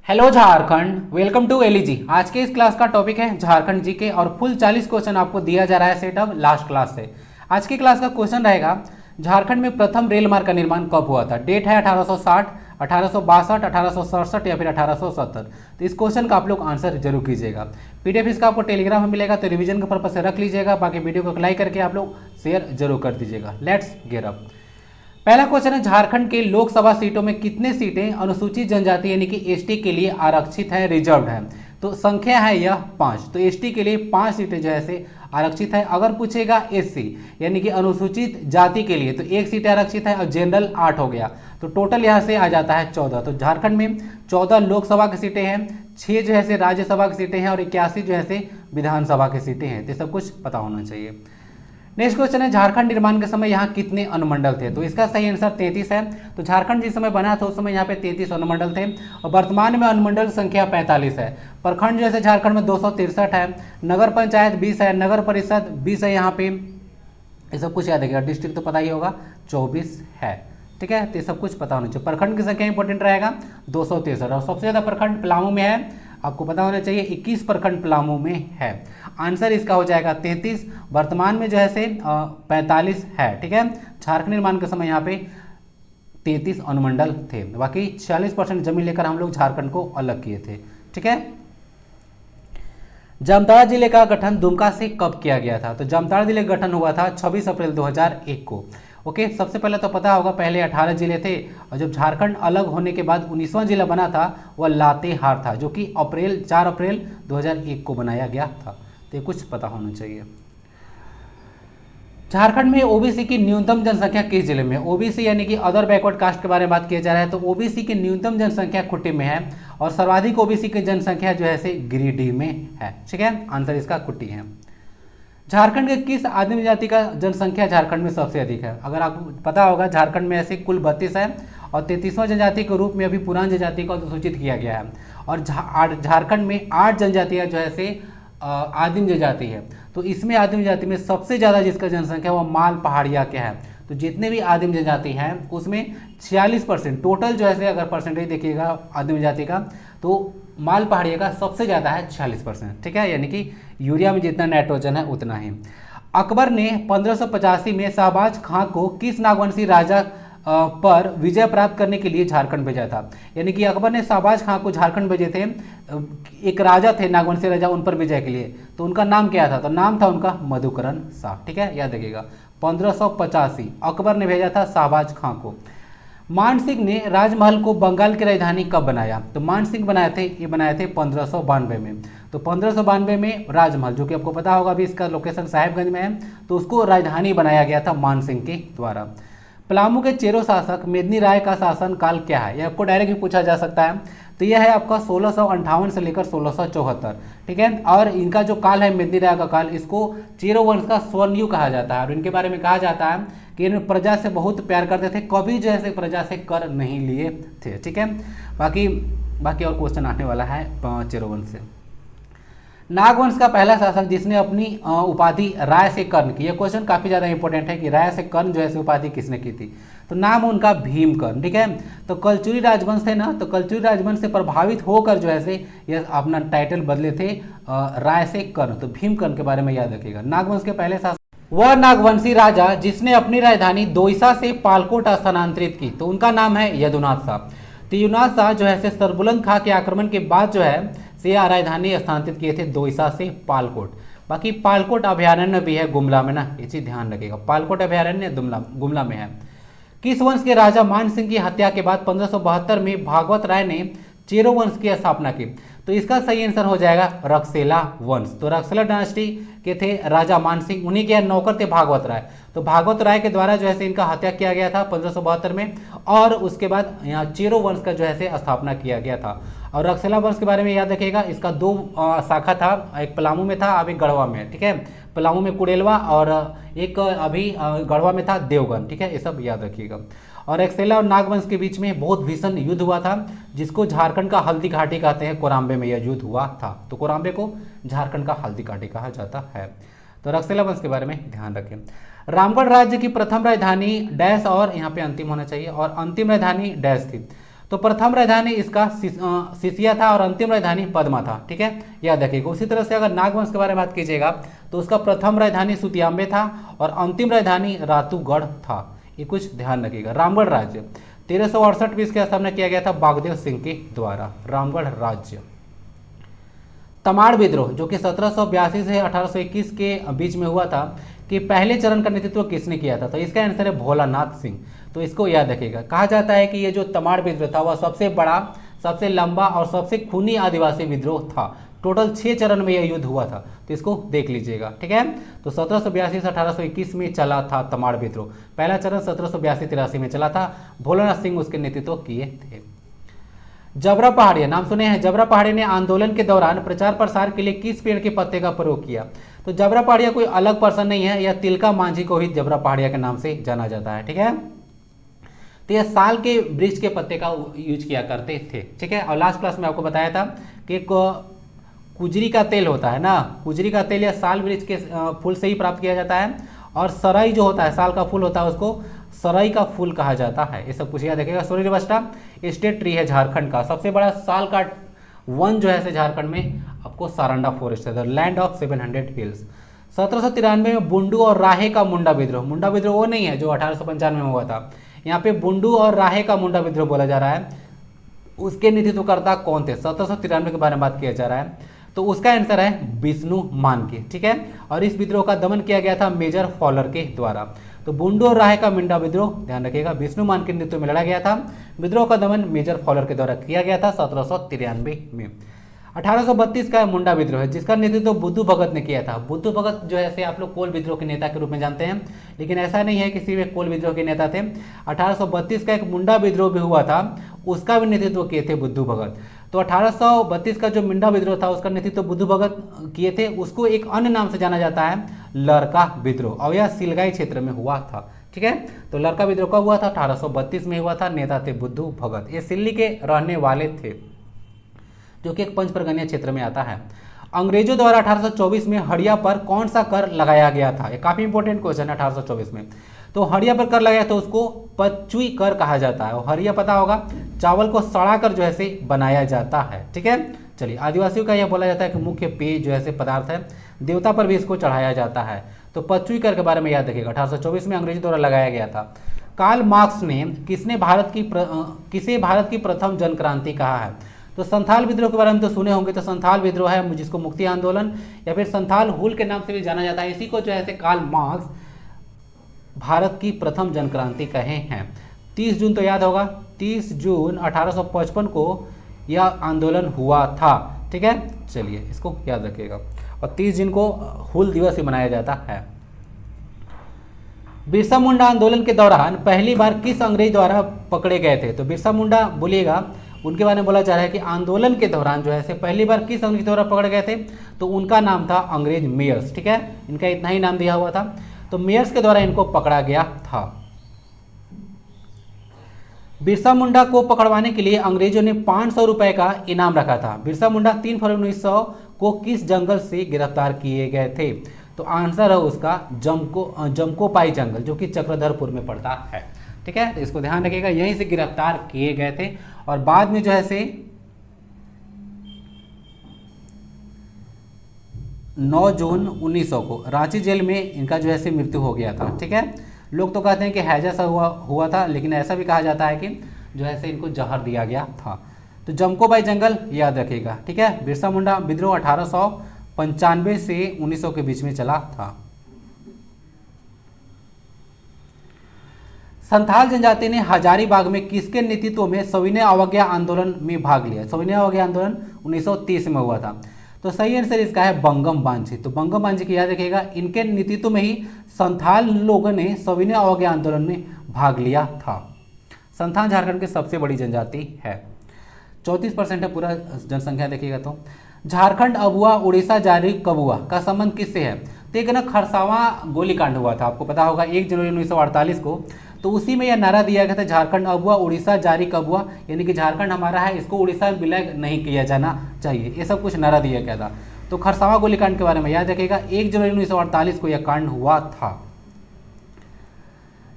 Hello Jharkhand, welcome to LEG. आज के इस क्लास का टॉपिक है झारखंड जीके और फुल 40 क्वेश्चन आपको दिया जा रहा है सेटअप लास्ट क्लास से। आज की क्लास का क्वेश्चन रहेगा झारखंड में प्रथम रेल मार्ग का निर्माण कब हुआ था। डेट है 1860, 1862, 1867 या फिर 1870। तो इस क्वेश्चन का आप लोग आंसर जरूर कीजिएगा। पीडीएफ इसका आपको टेलीग्राम में मिलेगा, तो रिवीजन के पर्पज से रख लीजिएगा। बाकी वीडियो को लाइक करके आप लोग शेयर जरूर कर दीजिएगा। Let's get up. पहला क्वेश्चन है, झारखंड के लोकसभा सीटों में कितने सीटें अनुसूचित जनजाति यानी कि एसटी के लिए आरक्षित है, रिजर्व्ड है। तो संख्या है यह 5। तो एसटी के लिए 5 सीटें जो है से आरक्षित है। अगर पूछेगा एससी यानी कि अनुसूचित जाति के लिए तो 1 सीट आरक्षित है और जनरल 8 हो गया। तो टोटल यहाँ से आ जाता है 14। तो झारखंड में 14 लोकसभा की सीटें हैं, 6 जो है से राज्यसभा की सीटें हैं और 81 जो है से विधानसभा की सीटें हैं। तो सब कुछ पता होना चाहिए। नेक्स्ट क्वेश्चन है, झारखंड निर्माण के समय यहाँ कितने अनुमंडल थे। तो इसका सही आंसर 33 है। तो झारखंड जिस समय बना था उस समय यहाँ पे 33 अनुमंडल थे और वर्तमान में अनुमंडल संख्या 45 है। प्रखंड जैसे झारखंड में 263 है, नगर पंचायत 20 है, नगर परिषद 20 है। यहाँ पे ये सब कुछ याद रखिएगा। डिस्ट्रिक्ट तो पता ही होगा 24 है। ठीक है, तो ये सब कुछ पता होना चाहिए। प्रखंड की संख्या इंपॉर्टेंट रहेगा 263 और सबसे ज़्यादा प्रखंड पलामू में है। आपको पता होना चाहिए 21 प्रखंड पलामू में है। आंसर इसका हो जाएगा 33। वर्तमान में जो है से 45 है। ठीक है, झारखंड निर्माण के समय यहाँ पे 33 अनुमंडल थे। बाकी 46% जमीन लेकर हम लोग झारखंड को अलग किए थे। ठीक है, जामताड़ा जिले का गठन दुमका से कब किया गया था। तो जामताड़ा जिले का गठन हुआ था 26 अप्रैल 2001 को। ओके, सबसे पहले तो पता होगा पहले 18 जिले थे और जब झारखंड अलग होने के बाद 19वां जिला बना था वह लातेहार था, जो कि 4 अप्रैल 2001 को बनाया गया था। तो ये कुछ पता होना चाहिए। झारखंड में ओबीसी की न्यूनतम जनसंख्या किस जिले में। ओबीसी यानी कि अदर बैकवर्ड कास्ट के बारे में बात किया जा रहा है। तो ओबीसी की न्यूनतम जनसंख्या खूंटी में है और सर्वाधिक ओबीसी की जनसंख्या जो है से गिरिडीह में है। ठीक है, आंसर इसका खूंटी है। झारखंड के किस आदिम जाति का जनसंख्या झारखंड में सबसे अधिक है। अगर आपको पता होगा झारखंड में ऐसे कुल 32 है और 33वां जनजाति के रूप में अभी पुरान जनजाति को सूचित किया गया है। और झारखंड में 8 जनजातियाँ जो है से आदिम जनजाति है। तो इसमें आदिम जनजाति में सबसे ज़्यादा जिसका जनसंख्या वो माल पहाड़िया के है। तो जितने भी आदिम जनजाति हैं उसमें 46% टोटल जो है अगर परसेंटेज देखिएगा आदिम जनजाति का तो माल पहाड़िया का सबसे ज़्यादा है 46%। ठीक है, यानी कि यूरिया में जितना नाइट्रोजन है उतना ही। अकबर ने 1585 में शाहबाज खां को किस नागवंशी राजा पर विजय प्राप्त करने के लिए झारखंड भेजा था। यानी कि अकबर ने शाहबाज खां को झारखंड भेजे थे। एक राजा थे नागवंशी राजा, उन पर विजय के लिए। तो उनका नाम क्या था। तो नाम था उनका मधुकरण शाह। ठीक है, याद रखिएगा 1585 अकबर ने भेजा था शाहबाज खां को। मान सिंह ने राजमहल को बंगाल की राजधानी कब बनाया। तो मान सिंह बनाए थे 1592 में। तो 1592 में राजमहल, जो कि आपको पता होगा अभी इसका लोकेशन साहेबगंज में है, तो उसको राजधानी बनाया गया था मान सिंह के द्वारा। पलामू के चेरो शासक मेदिनी राय का शासन काल क्या है। यह आपको डायरेक्ट भी पूछा जा सकता है। तो यह है आपका 1658 से लेकर 1674। ठीक है, और इनका जो काल है मेदिनी राय का काल, इसको चेरो वंश का स्वर्णयुग कहा जाता है। और इनके बारे में कहा जाता है कि इन प्रजा से बहुत प्यार करते थे, कभी जैसे प्रजा से कर नहीं लिए थे। ठीक है, बाकी और क्वेश्चन आने वाला है चेरो वंश से। नागवंश का पहला शासक जिसने अपनी उपाधि राय से कर्ण की। यह क्वेश्चन काफ़ी ज़्यादा इंपॉर्टेंट है कि राय से कर्ण जो है उपाधि किसने की थी। तो नाम उनका भीमकर्ण। ठीक है, तो कलचुरी राजवंश थे ना, तो कलचुरी राजवंश से प्रभावित होकर जो है से यह अपना टाइटल बदले थे राय से कर्ण। तो भीमकर्ण के बारे में याद रखिएगा। नागवंश के पहले शासक वह नागवंशी राजा जिसने अपनी राजधानी दोईसा से पालकोट स्थानांतरित की। तो उनका नाम है यदुनाथ शाह। तो यदुनाथ शाह जो है सरबुलंद खां के आक्रमण के बाद जो है से राजधानी स्थानांतरित किए थे दोईसा से पालकोट। बाकी पालकोट अभयारण्य भी है गुमला में ना, ये चीज ध्यान रखिएगा। पालकोट अभयारण्य गुमला में है। किस वंश के राजा मान सिंह की हत्या के बाद 1572 में भागवत राय ने चेरो वंश की स्थापना की। तो इसका सही आंसर हो जाएगा रक्सेला वंश। तो रक्सेला डायनेस्टी के थे राजा मान सिंह, उन्हीं के नौकर थे भागवत राय। तो भागवत राय के द्वारा जो है इनका हत्या किया गया था 1572 में और उसके बाद यहाँ चेरो वंश का जो है स्थापना किया गया था। और रक्सेला वंश के बारे में याद रखिएगा, इसका 2 शाखा था, एक पलामू में था, अभी गढ़वा में है। ठीक है, पलामू में कुड़ेलवा और एक अभी गढ़वा में था देवगन। ठीक है, ये सब याद रखिएगा। और रक्सेला और नागवंश के बीच में बहुत भीषण युद्ध हुआ था, जिसको झारखंड का हल्दी घाटी कहते हैं। कोराम्बे में यह युद्ध हुआ था। तो कोराम्बे को झारखंड का हल्दी घाटी कहा जाता है। तो रक्सेला वंश के बारे में ध्यान रखें। रामगढ़ राज्य की प्रथम राजधानी डैश और यहाँ पे अंतिम होना चाहिए और अंतिम राजधानी डैश थी। तो प्रथम राजधानी इसका सिसिया था और अंतिम राजधानी पद्मा था, ठीक है, याद रखिएगा। उसी तरह से अगर नागवंश के बारे में बात कीजिएगा तो उसका प्रथम राजधानी सुतियांबे था और अंतिम राजधानी रातूगढ़ था, ये कुछ ध्यान रखिएगा। रामगढ़ राज्य 1368 में इसकी स्थापना किया गया था बागदेव सिंह के द्वारा, रामगढ़ राज्य। तमाड़ विद्रोह जो कि 1782 से 1821 के बीच में हुआ था, कि पहले चरण का नेतृत्व किसने किया था, तो इसका आंसर है भोलानाथ सिंह, तो इसको याद रखिएगा। कहा जाता है कि ये जो तमाड़ विद्रोह था वह सबसे बड़ा, सबसे लंबा और सबसे खूनी आदिवासी विद्रोह था। टोटल 6 चरण में यह युद्ध हुआ था, तो इसको देख लीजिएगा, ठीक है। तो 1782 से 1821 में चला था तमाड़ विद्रोह। पहला चरण 1782-83 में चला था, भोलानाथ सिंह उसके नेतृत्व किए थे। जबरा पहाड़िया नाम सुने हैं। जबरा पहाड़िया ने आंदोलन के दौरान प्रचार प्रसार के लिए किस पेड़ के पत्ते का प्रयोग किया, तो जबरा पहाड़िया कोई अलग पर्सन नहीं है, यह तिलका मांझी को ही जबरा पहाड़िया के नाम से जाना जाता है, ठीक है। तो यह साल के वृक्ष के पत्ते का यूज किया करते थे, ठीक है। और लास्ट क्लास में आपको बताया था कि कुजरी का तेल होता है ना, कुजरी का तेल यह साल वृक्ष के फूल से ही प्राप्त किया जाता है, और सराई जो होता है, साल का फूल होता है, उसको सराई का फूल कहा जाता है। ये सब कुछ याद रखिएगा। सोरेरिबस्टा स्टेट ट्री है झारखंड का, सबसे बड़ा साल का वन जो है झारखंड में आपको सारंडा फॉरेस्ट है, द लैंड ऑफ 700 हिल्स। 1793 में बुंडू और राहे का मुंडा विद्रोह, मुंडा विद्रोह वो नहीं है जो 1895 में हुआ था, यहाँ पे बुंडू और राहे का मुंडा विद्रोह बोला जा रहा है। उसके नेतृत्वकर्ता कौन थे, 1793 के बारे में बात किया जा रहा है, तो उसका आंसर है विष्णु मानके, ठीक है। और इस विद्रोह का दमन किया गया था मेजर फॉलर के द्वारा। तो बुंडू और राहे का मुंडा विद्रोह ध्यान रखिएगा विष्णु मान के नेतृत्व में लड़ा गया था। विद्रोह का दमन मेजर फॉलर के द्वारा किया गया था 1793 में। 1832 का मुंडा विद्रोह है जिसका नेतृत्व बुद्धू भगत ने किया था। बुद्धू भगत जो है आप लोग कोल विद्रोह के नेता के रूप में जानते हैं, लेकिन ऐसा नहीं है कि सिर्फ एक कोल विद्रोह के नेता थे। 1832 का एक मुंडा विद्रोह भी हुआ था, उसका भी नेतृत्व किए थे बुद्धू भगत। तो 1832 का जो मुंडा विद्रोह था उसका नेतृत्व बुद्धू भगत किए थे, उसको एक अन्य नाम से जाना जाता है लरका विद्रोह, और यह सिलगाई क्षेत्र में हुआ था, ठीक है। तो लरका विद्रोह कब हुआ था, 1832 में हुआ था। नेता थे बुद्धू भगत, ये सिल्ली के रहने वाले थे जो कि एक पंचपरगनिया क्षेत्र में आता है। अंग्रेजों द्वारा 1824 में हड़िया पर कौन सा कर लगाया गया था, ये काफी इंपॉर्टेंट क्वेश्चन है 1824 में। तो हड़िया पर कर लगाया तो उसको पचुई कर कहा जाता है, और हड़िया पता होगा चावल को सड़ाकर जो है से बनाया जाता है, ठीक है। चलिए, आदिवासियों का यह बोला जाता है कि मुख्य पेय जो है पदार्थ है, देवता पर भी इसको चढ़ाया जाता है। तो पचुई कर के बारे में याद रखिएगा, 1824 में अंग्रेजों द्वारा लगाया गया था। कार्ल मार्क्स ने किसे भारत की प्रथम जन क्रांति कहा है, तो संथाल विद्रोह के बारे में तो सुने होंगे। तो संथाल विद्रोह है जिसको मुक्ति आंदोलन या फिर संथाल हुल के नाम से भी जाना जाता है, इसी को जो है कार्ल मार्क्स भारत की प्रथम जन क्रांति कहे हैं। 30 जून तो याद होगा, 30 जून 1855 को यह आंदोलन हुआ था, ठीक है। चलिए, इसको याद रखिएगा। और 30 जून को हुल दिवस ही मनाया जाता है। बिरसा मुंडा आंदोलन के दौरान पहली बार किस अंग्रेज द्वारा पकड़े गए थे, तो बिरसा मुंडा बोलिएगा उनके बारे में बोला जा रहा है कि आंदोलन के दौरान जो है पहली बार किस अंग्रेज द्वारा पकड़े गए थे, तो उनका नाम था अंग्रेज मेयर्स, ठीक है। इनका इतना ही नाम दिया हुआ था, तो मेयर्स के द्वारा इनको पकड़ा गया था। बिरसा मुंडा को पकड़वाने के लिए अंग्रेजों ने 500 रुपए का इनाम रखा था। बिरसा मुंडा 3 फरवरी 1900 को किस जंगल से गिरफ्तार किए गए थे, तो आंसर है उसका जमकोपाई जंगल, जो कि चक्रधरपुर में पड़ता है, ठीक है। तो इसको ध्यान रखिएगा, यहीं से गिरफ्तार किए गए थे। और बाद में जो है 9 जून 1900 को रांची जेल में इनका जो है मृत्यु हो गया था, ठीक है। लोग तो कहते हैं कि हैजा सा हुआ था, लेकिन ऐसा भी कहा जाता है कि जो है इनको जहर दिया गया था। तो जमकोबाई जंगल याद रखिएगा, ठीक है। बिरसा मुंडा विद्रोह 1895 से 1900 के बीच में चला था। संथाल जनजाति ने हजारीबाग में किसके नेतृत्व में सविनय अवज्ञा आंदोलन में भाग लिया, सविनय अवज्ञा आंदोलन 1930 में हुआ था। तो सही आंसर इसका है बंगम बांझी। तो बंगम बांझी की याद रखिएगा, इनके नेतृत्व में ही संथाल लोगों ने सविनय अवज्ञा आंदोलन में भाग लिया था। संथाल झारखंड की सबसे बड़ी जनजाति है, 34% है पूरा जनसंख्या देखिएगा। तो झारखंड अबुआ उड़ीसा जारी कबुआ का संबंध किससे है, तो एक ना खरसावा गोलीकांड हुआ था, आपको पता होगा 1 जनवरी 1948 को। तो उसी में यह नारा दिया गया था, झारखंड अबुआ उड़ीसा जारी कबुआ, यानी कि झारखंड हमारा है, इसको उड़ीसा में विलय नहीं किया जाना चाहिए, ये सब कुछ नारा दिया गया था। तो खरसावा गोलीकांड के बारे में याद रखिएगा, 1 जनवरी 1948 को यह कांड हुआ था।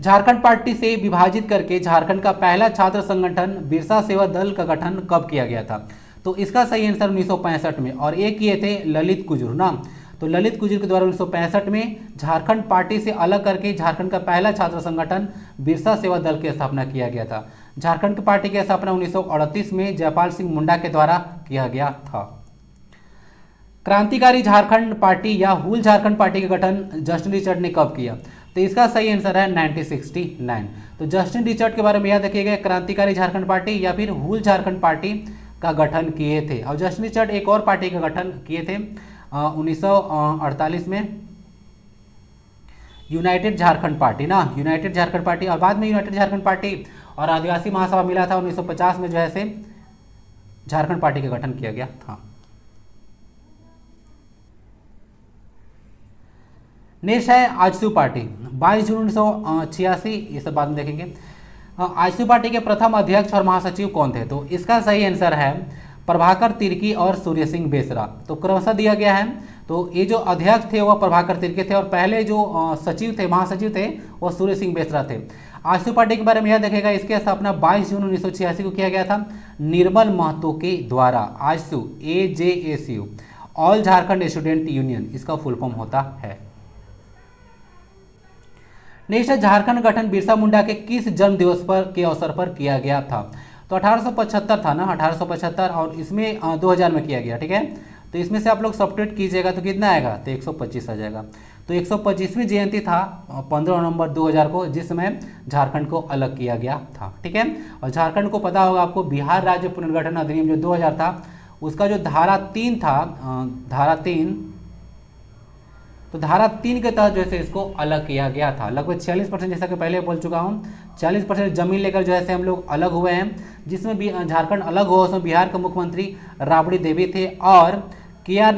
झारखंड पार्टी से विभाजित करके झारखंड का पहला छात्र संगठन बिरसा सेवा दल का गठन कब किया गया था? तो इसका सही आंसर 1965 में, और एक किए थे ललित कुजूर ना। तो ललित कुजूर के द्वारा 1965 में झारखंड पार्टी से अलग करके झारखंड का पहला छात्र संगठन बिरसा सेवा दल की स्थापना किया गया था। झारखंड की पार्टी की स्थापना 1938 में जयपाल सिंह मुंडा के द्वारा किया गया था। क्रांतिकारी झारखंड पार्टी या हुल झारखंड पार्टी का गठन जस्टिन रिचर्ड ने कब किया? तो इसका सही आंसर है 1969। तो जस्टिन रिचर्ड के बारे में याद रखिएगा, क्रांतिकारी झारखंड पार्टी या फिर हुल झारखंड पार्टी का गठन किए थे। और जस्टिन रिचर्ड एक और पार्टी का गठन किए थे 1948 में, यूनाइटेड झारखंड पार्टी ना, यूनाइटेड झारखंड पार्टी। और बाद में यूनाइटेड झारखंड पार्टी और आदिवासी महासभा मिला था 1950 में, जो है से झारखंड पार्टी का गठन किया गया था। नेक्स्ट है आजसू पार्टी, 22 जून 1986, ये सब बाद में देखेंगे। आजसू पार्टी के प्रथम अध्यक्ष और महासचिव कौन थे? तो इसका सही आंसर है प्रभाकर तिर्की और सूर्य सिंह बेसरा। तो क्रमशः दिया गया है। तो ये जो अध्यक्ष थे वह प्रभाकर तिर्की थे और पहले जो सचिव थे, महासचिव थे, वह सूर्य सिंह बेसरा थे। आजसू पार्टी के बारे में याद रखेगा, इसकी स्थापना 22 जून 1986 को किया गया था निर्मल महतो के द्वारा। AJSU AJSU, all Jharkhand student union, इसका फुल फॉर्म होता है। नेक्स्ट है झारखंड गठन बिरसा मुंडा के किस जन्म दिवस पर के अवसर पर किया गया था? तो 1875 था ना, 1875, और इसमें 2000 में किया गया, ठीक है। तो इसमें से आप लोग सब्ट्रैक्ट कीजिएगा तो कितना आएगा? तो 125 आ जाएगा। तो 125वीं जयंती था 15 नवंबर 2000 को, जिसमें झारखंड को अलग किया गया था, ठीक है। और झारखंड को पता होगा आपको, बिहार राज्य पुनर्गठन अधिनियम जो 2000 था, उसका जो धारा 3 था, धारा 3, तो धारा 3 के तहत जो है इसको अलग किया गया था। लगभग 46%, जैसा कि पहले बोल चुका हूँ, 40% जमीन लेकर जो है हम लोग अलग हुए हैं। जिसमें भी झारखंड अलग हुआ उसमें बिहार के मुख्यमंत्री राबड़ी देवी थे और के आर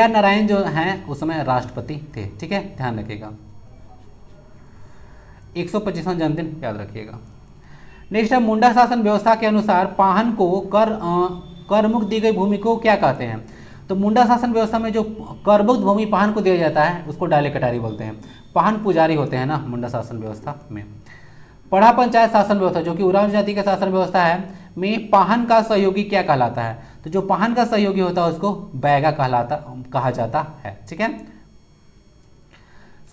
नारायण जो हैं उस समय राष्ट्रपति थे, ठीक है, ध्यान रखिएगा। 125वां जन्मदिन याद रखिएगा। नेक्स्ट है मुंडा शासन व्यवस्था के अनुसार पाहन को कर मुक्त दी गई भूमि को क्या कहते हैं? तो मुंडा शासन व्यवस्था में जो करमुक्त भूमि पाहन को दिया जाता है उसको डाले कटारी बोलते हैं। पाहन पुजारी होते हैं ना मुंडा शासन व्यवस्था में। पढ़ा पंचायत शासन व्यवस्था जो कि उरांव जाति का शासन व्यवस्था है में पाहन का सहयोगी क्या कहलाता है? तो जो पाहन का सहयोगी होता है उसको बैगा कहा जाता है, ठीक है।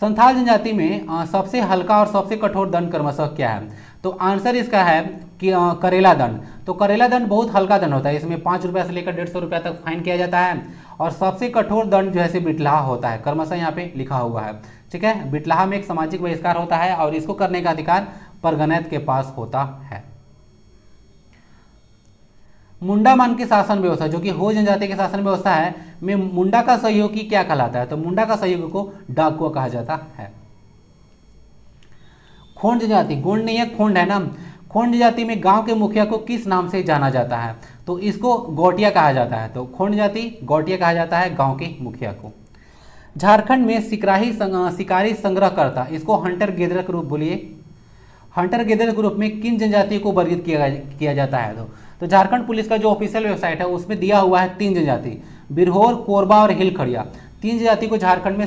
संथाल जनजाति में सबसे हल्का और सबसे कठोर दंड क्रमशः क्या है? तो आंसर इसका है कि करेला दंड। तो करेला दंड बहुत हल्का दंड होता है, इसमें 5 रुपये से लेकर 150 रुपया तक फाइन किया जाता है। और सबसे कठोर दंड जो है बिटलाहा होता है, क्रमशः यहाँ पे लिखा हुआ है, ठीक है। बिटलाहा में एक सामाजिक बहिष्कार होता है और इसको करने का अधिकार परगनैत के पास होता है। मुंडा मान की शासन व्यवस्था जो कि हो जनजाति की शासन व्यवस्था है में मुंडा का सहयोगी क्या कहलाता है? तो मुंडा का सहयोगी को डाकुआ कहा जाता है। खोंड जनजाति, गोंड नहीं है, खोंड है ना। खोंड जनजाति में गांव के मुखिया को किस नाम से जाना जाता है? तो इसको गौटिया कहा जाता है। तो खोंड जाति गौटिया कहा जाता है गांव के मुखिया को। झारखंड में शिकारी संग्रहकर्ता, इसको हंटर गेदर के रूप बोलिए। हंटर गेदर के रूप में किन जनजातियों को वर्गीकृत किया जाता है? तो झारखंड पुलिस का जो ऑफिशियल वेबसाइट है उसमें दिया हुआ है 3 जनजाति, बिरहोर, कोरबा और हिल खड़िया। 3 जनजाति को झारखंड में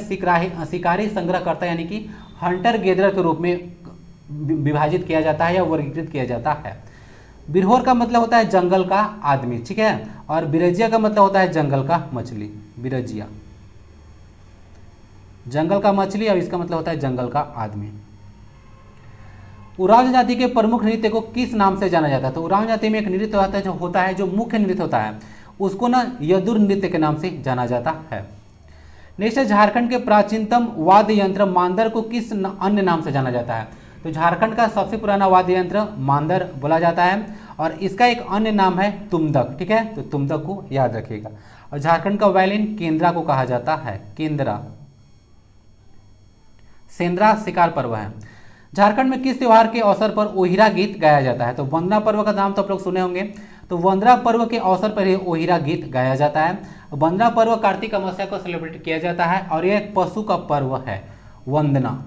शिकारी संग्रहकर्ता यानी कि हंटर गेदर के रूप में विभाजित किया जाता है या वर्गीकृत किया जाता है। बिरहोर का मतलब होता है जंगल का आदमी, ठीक है, और बिरजिया का मतलब होता है जंगल का मछली। बिरजिया जंगल का मछली और इसका मतलब होता है जंगल का आदमी। उरांव जाति के प्रमुख नृत्य को किस नाम से जाना जाता है? तो उरांव जाति में एक नृत्य होता है जो मुख्य नृत्य होता है, उसको ना यदुर नृत्य के नाम से जाना जाता है। नेक्स्ट है झारखंड के प्राचीनतम वाद्य यंत्र मांदर को किस अन्य नाम से जाना जाता है? तो झारखंड का सबसे पुराना वाद्य यंत्र मांदर बोला जाता है और इसका एक अन्य नाम है तुमदक, ठीक है, तो तुमदक को याद रखिएगा। और झारखंड का वायलिन केंद्रा को कहा जाता है, केंद्रा। सेंद्रा शिकार पर्व है। झारखंड में किस त्योहार के अवसर पर ओहिरा गीत गाया जाता है? तो वंदना पर्व का नाम तो आप लोग सुने होंगे। तो वंदना पर्व के अवसर पर ही ओहिरा गीत गाया जाता है। वंदना पर्व कार्तिक अमावस्या को सेलिब्रेट किया जाता है और यह एक पशु का पर्व है, वंदना।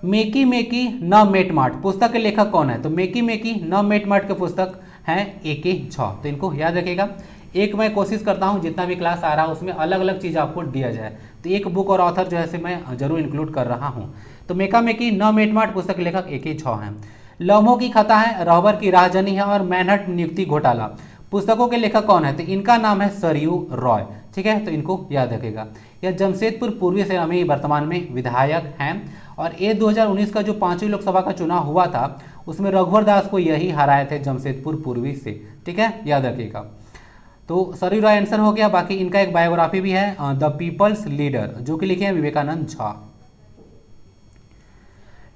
मेकी मेकी न मेटमाट पुस्तक के लेखक कौन है? तो मेकी मेकी न मेटमाट के पुस्तक हैं A.K. झा। तो इनको याद रखिएगा। एक मैं कोशिश करता हूँ जितना भी क्लास आ रहा है उसमें अलग अलग चीज़ आपको दिया जाए तो एक बुक और ऑथर जो है से मैं जरूर इंक्लूड कर रहा हूँ। तो मेका मेकी न मेटमाट पुस्तक के लेखक एक ही छौ हैं। लम्हों की खता है, रहबर की राहजनी है और मैनहट्ट नियुक्ति घोटाला पुस्तकों के लेखक कौन है? तो इनका नाम है सरयू रॉय। ठीक है, तो इनको याद रखेगा। यह जमशेदपुर पूर्वी सेना में वर्तमान में विधायक हैं और ये 2019 का जो 5वीं लोकसभा का चुनाव हुआ था उसमें रघुवर दास को यही हराए थे जमशेदपुर पूर्वी से। ठीक है, याद रखिएगा। तो सरयू रॉय आंसर हो गया। बाकी इनका एक बायोग्राफी भी है, द पीपल्स लीडर, जो कि लिखे हैं विवेकानंद झा।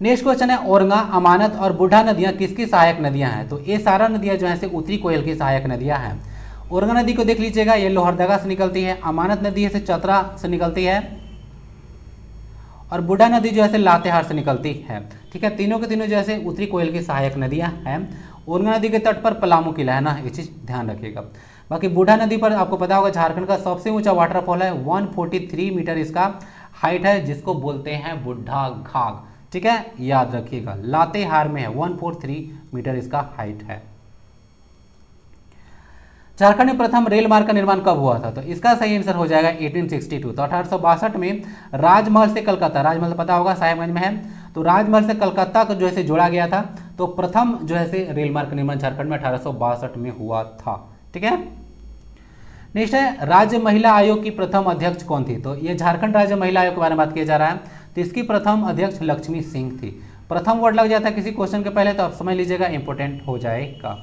नेक्स्ट क्वेश्चन है, औरंगा, अमानत और बूढ़ा नदियां किसकी सहायक नदियां हैं? तो ये सारा नदियां जो है से उत्तरी कोयल की सहायक नदियां हैं। औरंगा नदी को देख लीजिएगा, ये लोहरदगा से निकलती है। अमानत नदी से चतरा से निकलती है और बूढ़ा नदी जो है से लातेहार से निकलती है। ठीक है, तीनों के तीनों जो है से उत्तरी कोयल की सहायक नदियां हैं। औरंगा नदी के तट पर पलामू किला है ना, ये चीज़ ध्यान रखिएगा। बाकी बूढ़ा नदी पर आपको पता होगा झारखंड का सबसे ऊंचा वाटरफॉल है, 143 मीटर इसका हाइट है, जिसको बोलते हैं बुढ़ा घाघ। ठीक है, याद रखिएगा, लातेहार में है, 143 मीटर इसका हाइट है। झारखंड में प्रथम रेल मार्ग का निर्माण कब हुआ था? तो इसका सही आंसर हो जाएगा 1862। तो 1862 में राजमहल से कलकत्ता, राजमहल पता होगा साहेबगंज में है, तो राजमहल से कलकत्ता को जो है से जोड़ा गया था। तो प्रथम जो है से रेल मार्ग का निर्माण झारखंड में 1862 में हुआ था। ठीक है, नेक्स्ट है, राज्य महिला आयोग की प्रथम अध्यक्ष कौन थी? तो ये झारखंड राज्य महिला आयोग के बारे में बात किया जा रहा है। तो इसकी प्रथम अध्यक्ष लक्ष्मी सिंह थी। प्रथम वर्ड लग जाता है किसी क्वेश्चन के पहले तो आप समझ लीजिएगा, इंपोर्टेंट हो जाएगा।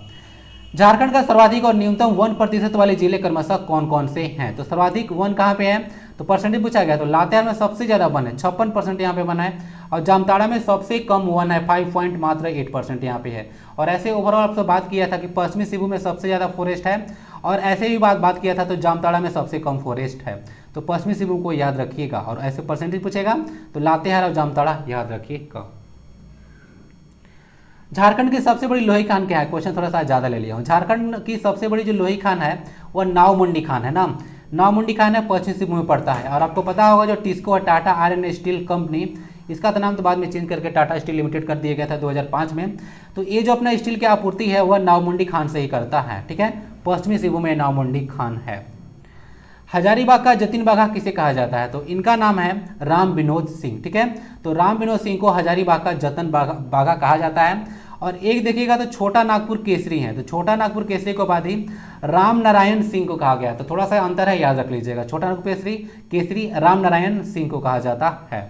झारखंड का सर्वाधिक और न्यूनतम 1% वाले जिले क्रमशः कौन कौन से हैं? तो सर्वाधिक 1 कहाँ पे है? तो परसेंटेज पूछा गया, तो लातेहार में सबसे ज्यादा 1 है, 56% यहाँ पे 1 है। और जामताड़ा में सबसे कम 1 है, 5.8% यहाँ पे है। और ऐसे ओवरऑल आपसे बात किया था कि पश्चिमी सिंहभूम में सबसे ज्यादा फॉरेस्ट है, और ऐसे भी बात किया था तो जामताड़ा में सबसे कम फॉरेस्ट है। तो पश्चिमी सिंहभूम को याद रखिएगा। और ऐसे परसेंटेज पूछेगा तो लातेहार और जामताड़ा याद रखिएगा। झारखंड की सबसे बड़ी लोही खान क्या है? क्वेश्चन थोड़ा सा ज्यादा ले लिया हूँ। झारखंड की सबसे बड़ी जो लोही खान है वह नावमुंडी खान है ना, नावमुंडी खान है, पश्चिमी सिंहभूम में पड़ता है। और आपको पता होगा जो टिस्को और टाटा आयरन स्टील कंपनी, इसका तो नाम तो बाद में चेंज करके टाटा स्टील लिमिटेड कर दिया गया था 2005 में। तो ये जो अपना स्टील की आपूर्ति है वह नावमुंडी खान से ही करता है। ठीक है, पश्चिमी सिंहभूम में नावमुंडी खान है। हजारीबाग का जतिन बाघा किसे कहा जाता है? तो इनका नाम है राम विनोद सिंह। ठीक है, तो राम विनोद सिंह को हजारीबाग का जतन बाघा कहा जाता है। और एक देखिएगा तो छोटा नागपुर केसरी है, तो छोटा नागपुर केसरी को बाद ही राम नारायण सिंह को कहा गया। तो थोड़ा सा अंतर है, याद रख लीजिएगा, छोटा नागपुर केसरी राम नारायण सिंह को कहा जाता है।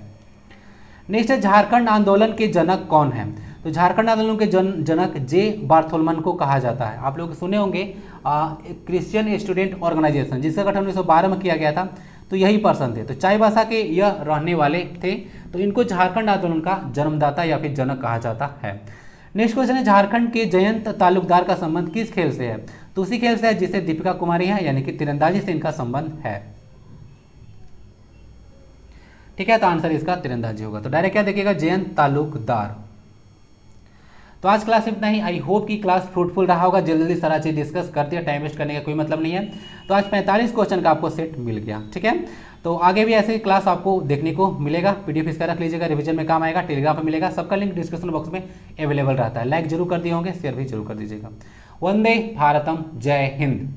नेक्स्ट है, झारखंड आंदोलन के जनक कौन है? तो झारखंड आंदोलन के जनक जे बार्थोलमन को कहा जाता है। आप लोग सुने होंगे क्रिश्चियन स्टूडेंट ऑर्गेनाइजेशन, जिसका गठन 1912 में किया गया था, तो यही पर्सन थे। तो चाईबासा के यह रहने वाले थे, तो इनको झारखंड आंदोलन का जन्मदाता या फिर जनक कहा जाता है। नेक्स्ट क्वेश्चन है, झारखंड के जयंत तालुकदार का संबंध किस खेल से है? तो उसी खेल से है जिसे दीपिका कुमारी है, यानी कि तीरंदाजी से इनका संबंध है। ठीक है, तो आंसर इसका तीरंदाजी होगा। तो डायरेक्ट क्या देखिएगा, जयंत तालुकदार। तो आज क्लास इतना ही। आई होप कि क्लास फ्रूटफुल रहा होगा। जल्दी सारा चीज डिस्कस करते हैं, टाइम वेस्ट करने का कोई मतलब नहीं है। तो आज 45 क्वेश्चन का आपको सेट मिल गया। ठीक है, तो आगे भी ऐसे क्लास आपको देखने को मिलेगा। पीडीएफ इसका रख लीजिएगा, रिवीजन में काम आएगा। टेलीग्राम पर मिलेगा, सबका लिंक डिस्क्रिप्शन बॉक्स में अवेलेबल रहता है। लाइक जरूर कर दिए होंगे, शेयर भी जरूर कर दीजिएगा। वंदे भारतम, जय हिंद।